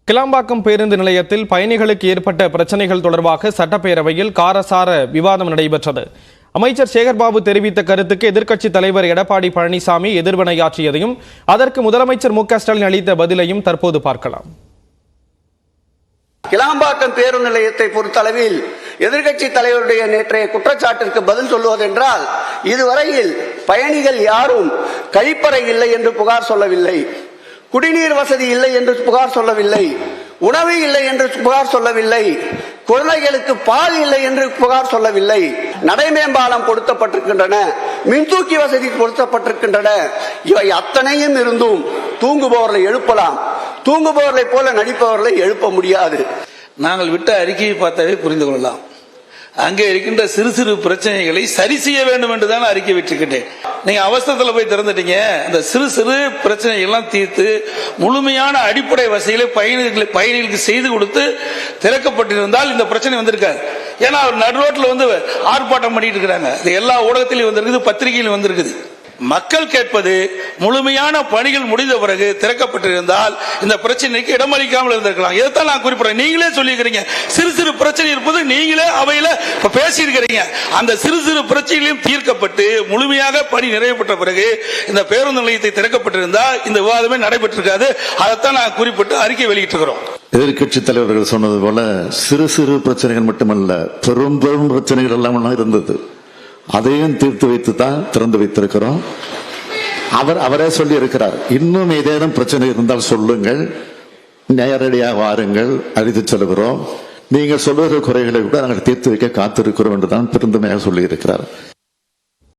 கிளாம்பாக்கம் பேருந்து நிலையத்தில் பயணிகளுக்கு ஏற்பட்ட பிரச்சனைகள் தொடர்பாக சட்டப்பேரவையில் காரசார விவாதம் நடைபெற்றது. அமைச்சர் சேகர்பாபு தெரிவித்த கருத்துக்கு எதிர்க்கட்சித் தலைவர் எடப்பாடி பழனிசாமி எதிர்வினையாற்றியதையும் அதற்கு முதலமைச்சர் மு.க.ஸ்டாலின் அளித்த பதிலையும் தற்போது பார்க்கலாம். கிளாம்பாக்கம் பேருந்து நிலையத்தை பொறுத்தளவில் எதிர்க்கட்சி தலைவருடைய நேற்றைய குற்றச்சாட்டிற்கு பதில் சொல்வதென்றால், இதுவரையில் பயணிகள் யாரும் கழிப்பறை இல்லை என்று புகார் சொல்லவில்லை, குடிநீர் வசதி இல்லை என்று புகார் சொல்லவில்லை, உணவு இல்லை என்று புகார் சொல்லவில்லை, குழந்தைகளுக்கு பால் இல்லை என்று புகார் சொல்லவில்லை. நடைமேம்பாலம் கொடுக்கப்பட்டிருக்கின்றன, மின்தூக்கி வசதி கொடுக்கப்பட்டிருக்கின்றன. இவை அத்தனையும் இருந்தும் தூங்குபவர்களை எழுப்பலாம், தூங்குபவர்களை போல நடிப்பவர்களை எழுப்ப முடியாது. நாங்கள் விட்ட அறிக்கையை பார்த்தாவே புரிந்து கொள்ளலாம். அங்கே இருக்கின்ற சிறு சிறு பிரச்சனைகளை சரி செய்ய வேண்டும் என்றுதான் அறிக்கை விட்டிருக்கின்றேன். நீங்க அவசரத்தில் போய் திறந்துட்டீங்க. அந்த சிறு சிறு பிரச்சனைகள் எல்லாம் தீர்த்து முழுமையான அடிப்படை வசதிகளை பயணிகளுக்கு செய்து கொடுத்து திறக்கப்பட்டிருந்தால் இந்த பிரச்சனை வந்திருக்காது. ஏன்னா அவர் நடு ரோட்டில் வந்து ஆர்ப்பாட்டம் பண்ணிட்டு இருக்கிறாங்க. இது எல்லா ஊடகத்திலும் வந்திருக்குது, பத்திரிகையிலும் வந்திருக்குது. மக்கள் கேட்பது முழுமையான பணிகள் முடிந்த பிறகு திறக்கப்பட்டிருந்தால் இந்த பிரச்சனைக்கு இடமளிக்காமல் இருந்திருக்கலாம். இதைத்தான் நான் குறிப்பிடுறேன். நீங்களே சொல்லியிருக்கிறீங்க சிறு சிறு பிரச்சனை இருப்பது, நீங்களே அவையில பேசியிருக்கிறீங்க. அந்த சிறு சிறு பிரச்சனைகளையும் தீர்க்கப்பட்டு முழுமையாக பணி நிறைவு பெற்ற பிறகு இந்த பேருந்து நிலையத்தை திறக்கப்பட்டிருந்தால் இந்த விவாதமே நடைபெற்றிருக்காது. அதைத்தான் நான் குறிப்பிட்டு அறிக்கை வெளியிட்டிருக்கிறோம். எதிர்கட்சி தலைவர்கள் சொன்னது போல சிறு சிறு பிரச்சனைகள் மட்டுமல்ல, பெரும் பெரும் பிரச்சனைகள் எல்லாம் இருந்தது. அதையும் தீர்த்து வைத்து தான் திறந்து வைத்திருக்கிறோம். அவரே சொல்லி இருக்கிறார், இன்னும் ஏதேனும் பிரச்சனை இருந்தால் சொல்லுங்கள், நேரடியாக வாருங்கள், அழைத்து செல்கிறோம், நீங்கள் சொல்லுகிற குறைகளை கூட நாங்கள் தீர்த்து வைக்க காத்திருக்கிறோம் என்றுதான் பெருந்தமையாக சொல்லி இருக்கிறார்.